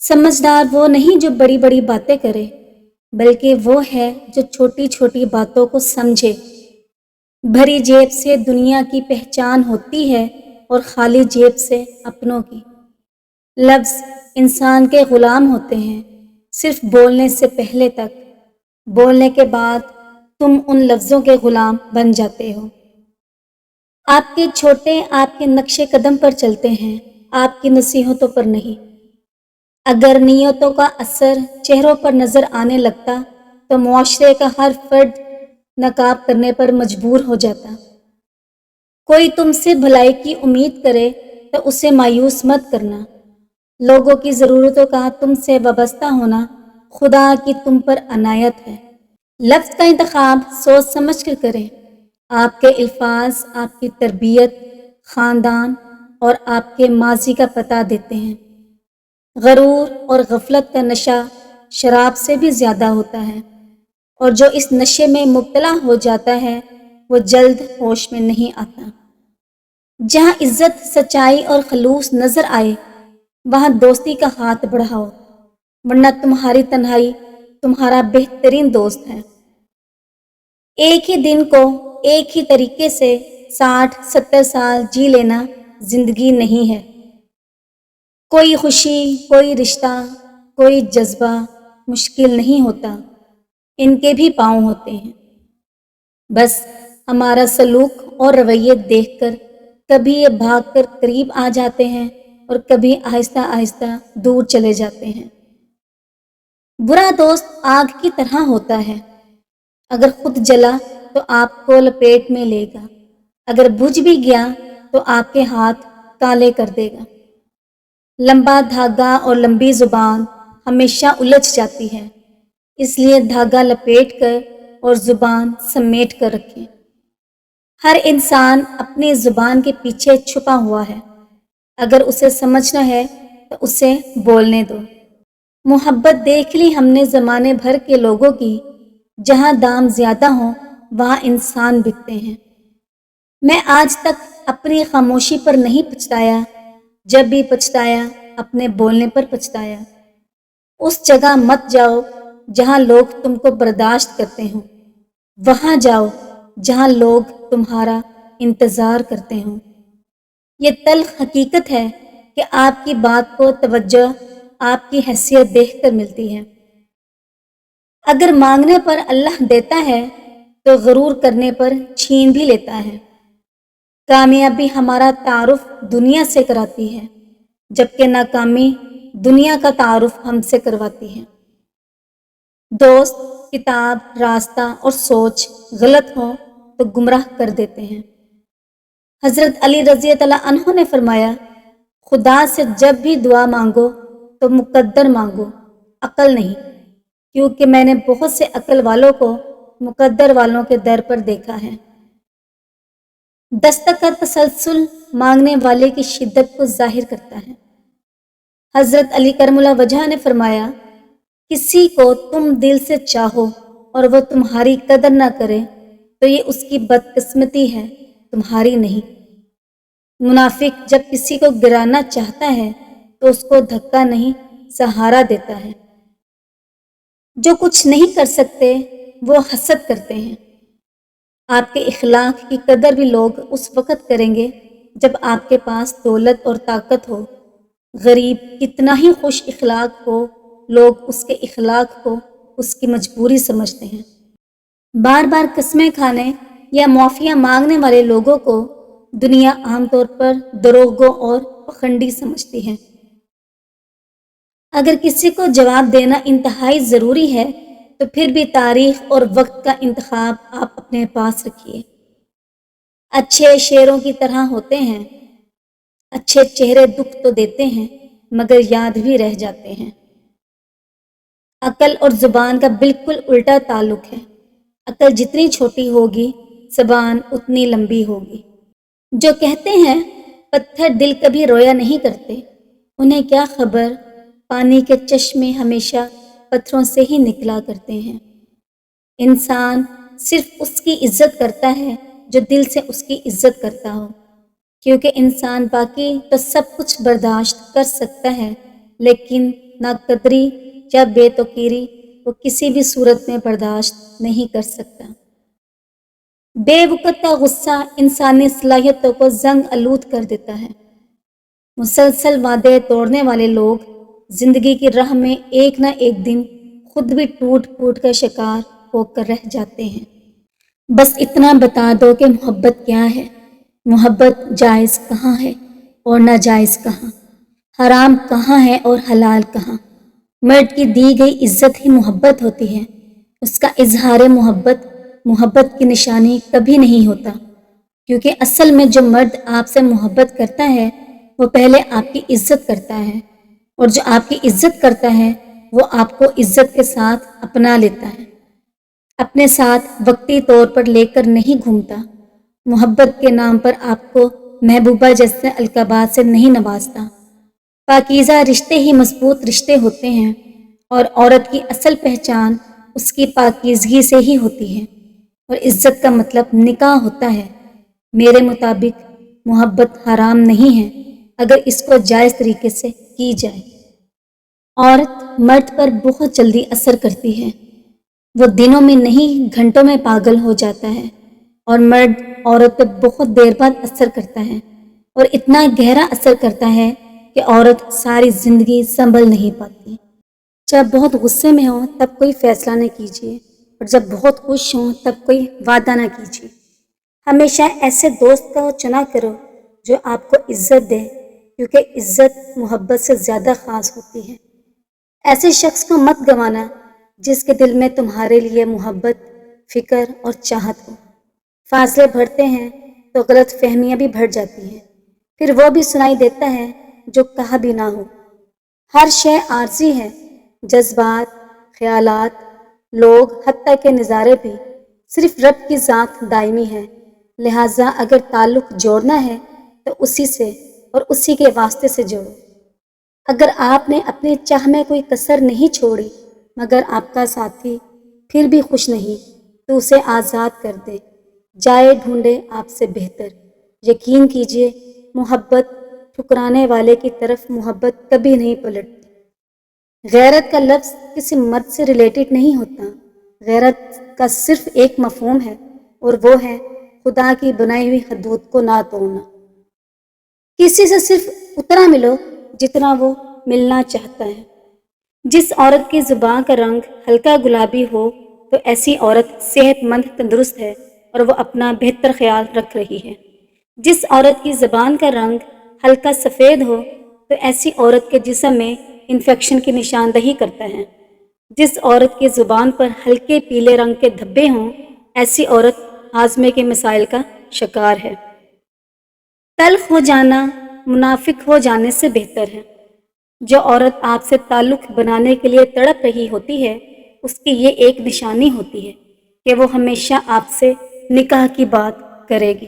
سمجھدار وہ نہیں جو بڑی بڑی باتیں کرے، بلکہ وہ ہے جو چھوٹی چھوٹی باتوں کو سمجھے۔ بھری جیب سے دنیا کی پہچان ہوتی ہے اور خالی جیب سے اپنوں کی۔ لفظ انسان کے غلام ہوتے ہیں، صرف بولنے سے پہلے تک۔ بولنے کے بعد تم ان لفظوں کے غلام بن جاتے ہو۔ آپ کے چھوٹے آپ کے نقش قدم پر چلتے ہیں، آپ کی نصیحتوں پر نہیں۔ اگر نیتوں کا اثر چہروں پر نظر آنے لگتا تو معاشرے کا ہر فرد نقاب کرنے پر مجبور ہو جاتا۔ کوئی تم سے بھلائی کی امید کرے تو اسے مایوس مت کرنا۔ لوگوں کی ضرورتوں کا تم سے وابستہ ہونا خدا کی تم پر عنایت ہے۔ لفظ کا انتخاب سوچ سمجھ کر کریں۔ آپ کے الفاظ آپ کی تربیت، خاندان اور آپ کے ماضی کا پتہ دیتے ہیں۔ غرور اور غفلت کا نشہ شراب سے بھی زیادہ ہوتا ہے، اور جو اس نشے میں مبتلا ہو جاتا ہے وہ جلد ہوش میں نہیں آتا۔ جہاں عزت، سچائی اور خلوص نظر آئے وہاں دوستی کا ہاتھ بڑھاؤ، ورنہ تمہاری تنہائی تمہارا بہترین دوست ہے۔ ایک ہی دن کو ایک ہی طریقے سے 60-70 سال جی لینا زندگی نہیں ہے۔ کوئی خوشی، کوئی رشتہ، کوئی جذبہ مشکل نہیں ہوتا، ان کے بھی پاؤں ہوتے ہیں۔ بس ہمارا سلوک اور رویے دیکھ کر کبھی یہ بھاگ کر قریب آ جاتے ہیں اور کبھی آہستہ آہستہ دور چلے جاتے ہیں۔ برا دوست آگ کی طرح ہوتا ہے، اگر خود جلا تو آپ کو لپیٹ میں لے گا، اگر بجھ بھی گیا تو آپ کے ہاتھ کالے کر دے گا۔ لمبا دھاگا اور لمبی زبان ہمیشہ الجھ جاتی ہے، اس لیے دھاگا لپیٹ کر اور زبان سمیٹ کر رکھیں۔ ہر انسان اپنی زبان کے پیچھے چھپا ہوا ہے، اگر اسے سمجھنا ہے تو اسے بولنے دو۔ محبت دیکھ لی ہم نے زمانے بھر کے لوگوں کی، جہاں دام زیادہ ہوں وہاں انسان بکتے ہیں۔ میں آج تک اپنی خاموشی پر نہیں پچھتایا، جب بھی پچھتایا اپنے بولنے پر پچھتایا۔ اس جگہ مت جاؤ جہاں لوگ تم کو برداشت کرتے ہوں، وہاں جاؤ جہاں لوگ تمہارا انتظار کرتے ہوں۔ یہ تلخ حقیقت ہے کہ آپ کی بات کو توجہ آپ کی حیثیت دیکھ کر ملتی ہے۔ اگر مانگنے پر اللہ دیتا ہے تو غرور کرنے پر چھین بھی لیتا ہے۔ کامیابی ہمارا تعارف دنیا سے کراتی ہے، جبکہ ناکامی دنیا کا تعارف ہم سے کرواتی ہے۔ دوست، کتاب، راستہ اور سوچ غلط ہوں تو گمراہ کر دیتے ہیں۔ حضرت علی رضی اللہ عنہ نے فرمایا، خدا سے جب بھی دعا مانگو تو مقدر مانگو، عقل نہیں، کیونکہ میں نے بہت سے عقل والوں کو مقدر والوں کے در پر دیکھا ہے۔ دستک کا تسلسل مانگنے والے کی شدت کو ظاہر کرتا ہے۔ حضرت علی کرم اللہ وجہ نے فرمایا، کسی کو تم دل سے چاہو اور وہ تمہاری قدر نہ کرے تو یہ اس کی بدقسمتی ہے، تمہاری نہیں۔ منافق جب کسی کو گرانا چاہتا ہے تو اس کو دھکا نہیں، سہارا دیتا ہے۔ جو کچھ نہیں کر سکتے وہ حسد کرتے ہیں۔ آپ کے اخلاق کی قدر بھی لوگ اس وقت کریں گے جب آپ کے پاس دولت اور طاقت ہو۔ غریب کتنا ہی خوش اخلاق ہو، لوگ اس کے اخلاق کو اس کی مجبوری سمجھتے ہیں۔ بار بار قسمیں کھانے یا معافیاں مانگنے والے لوگوں کو دنیا عام طور پر دروغگو اور پخنڈی سمجھتی ہے۔ اگر کسی کو جواب دینا انتہائی ضروری ہے تو پھر بھی تاریخ اور وقت کا انتخاب آپ اپنے پاس رکھیے۔ اچھے شیروں کی طرح ہوتے ہیں، اچھے چہرے دکھ تو دیتے ہیں مگر یاد بھی رہ جاتے ہیں۔ عقل اور زبان کا بالکل الٹا تعلق ہے۔ عقل جتنی چھوٹی ہوگی زبان اتنی لمبی ہوگی۔ جو کہتے ہیں پتھر دل کبھی رویا نہیں کرتے، انہیں کیا خبر پانی کے چشمے ہمیشہ پتھروں سے ہی نکلا کرتے ہیں۔ انسان صرف اس کی عزت کرتا ہے جو دل سے اس کی عزت کرتا ہو، کیونکہ انسان باقی تو سب کچھ برداشت کر سکتا ہے لیکن ناقدری یا بے توقیری وہ کسی بھی صورت میں برداشت نہیں کر سکتا۔ بے وقت کا غصہ انسانی صلاحیتوں کو زنگ آلود کر دیتا ہے۔ مسلسل وعدے توڑنے والے لوگ زندگی کی راہ میں ایک نہ ایک دن خود بھی ٹوٹ پھوٹ کا شکار ہو کر رہ جاتے ہیں۔ بس اتنا بتا دو کہ محبت کیا ہے، محبت جائز کہاں ہے اور ناجائز کہاں، حرام کہاں ہے اور حلال کہاں۔ مرد کی دی گئی عزت ہی محبت ہوتی ہے، اس کا اظہار محبت کی نشانی کبھی نہیں ہوتا، کیونکہ اصل میں جو مرد آپ سے محبت کرتا ہے وہ پہلے آپ کی عزت کرتا ہے، اور جو آپ کی عزت کرتا ہے وہ آپ کو عزت کے ساتھ اپنا لیتا ہے، اپنے ساتھ وقتی طور پر لے کر نہیں گھومتا، محبت کے نام پر آپ کو محبوبہ جیسے القابات سے نہیں نوازتا۔ پاکیزہ رشتے ہی مضبوط رشتے ہوتے ہیں، اور عورت کی اصل پہچان اس کی پاکیزگی سے ہی ہوتی ہے، اور عزت کا مطلب نکاح ہوتا ہے۔ میرے مطابق محبت حرام نہیں ہے اگر اس کو جائز طریقے سے کی جائے۔ عورت مرد پر بہت جلدی اثر کرتی ہے، وہ دنوں میں نہیں گھنٹوں میں پاگل ہو جاتا ہے، اور مرد عورت پہ بہت دیر بعد اثر کرتا ہے، اور اتنا گہرا اثر کرتا ہے کہ عورت ساری زندگی سنبھل نہیں پاتی۔ جب بہت غصے میں ہوں تب کوئی فیصلہ نہ کیجیے، اور جب بہت خوش ہوں تب کوئی وعدہ نہ کیجیے۔ ہمیشہ ایسے دوست کا چنا کرو جو آپ کو عزت دے، کیونکہ عزت محبت سے زیادہ خاص ہوتی ہے۔ ایسے شخص کو مت گنوانا جس کے دل میں تمہارے لیے محبت، فکر اور چاہت ہو۔ فاصلے بڑھتے ہیں تو غلط فہمیاں بھی بڑھ جاتی ہیں، پھر وہ بھی سنائی دیتا ہے جو کہا بھی نہ ہو۔ ہر شے عارضی ہے، جذبات، خیالات، لوگ، حتیٰ کہ نظارے بھی، صرف رب کی ذات دائمی ہے، لہٰذا اگر تعلق جوڑنا ہے تو اسی سے اور اسی کے واسطے سے جوڑو۔ اگر آپ نے اپنی چاہ میں کوئی کسر نہیں چھوڑی مگر آپ کا ساتھی پھر بھی خوش نہیں تو اسے آزاد کر دیں، جائے ڈھونڈے آپ سے بہتر۔ یقین کیجئے محبت ٹھکرانے والے کی طرف محبت کبھی نہیں پلٹتی۔ غیرت کا لفظ کسی مرد سے ریلیٹڈ نہیں ہوتا، غیرت کا صرف ایک مفہوم ہے، اور وہ ہے خدا کی بنائی ہوئی حدود کو نہ توڑنا۔ کسی سے صرف اتنا ملو جتنا وہ ملنا چاہتا ہے۔ جس عورت کی زبان کا رنگ ہلکا گلابی ہو تو ایسی عورت صحت مند تندرست ہے اور وہ اپنا بہتر خیال رکھ رہی ہے۔ جس عورت کی زبان کا رنگ ہلکا سفید ہو تو ایسی عورت کے جسم میں انفیکشن کی نشاندہی کرتا ہے۔ جس عورت کی زبان پر ہلکے پیلے رنگ کے دھبے ہوں ایسی عورت ہاضمے کے مسائل کا شکار ہے۔ تلخ ہو جانا منافق ہو جانے سے بہتر ہے۔ جو عورت آپ سے تعلق بنانے کے لیے تڑپ رہی ہوتی ہے اس کی یہ ایک نشانی ہوتی ہے کہ وہ ہمیشہ آپ سے نکاح کی بات کرے گی۔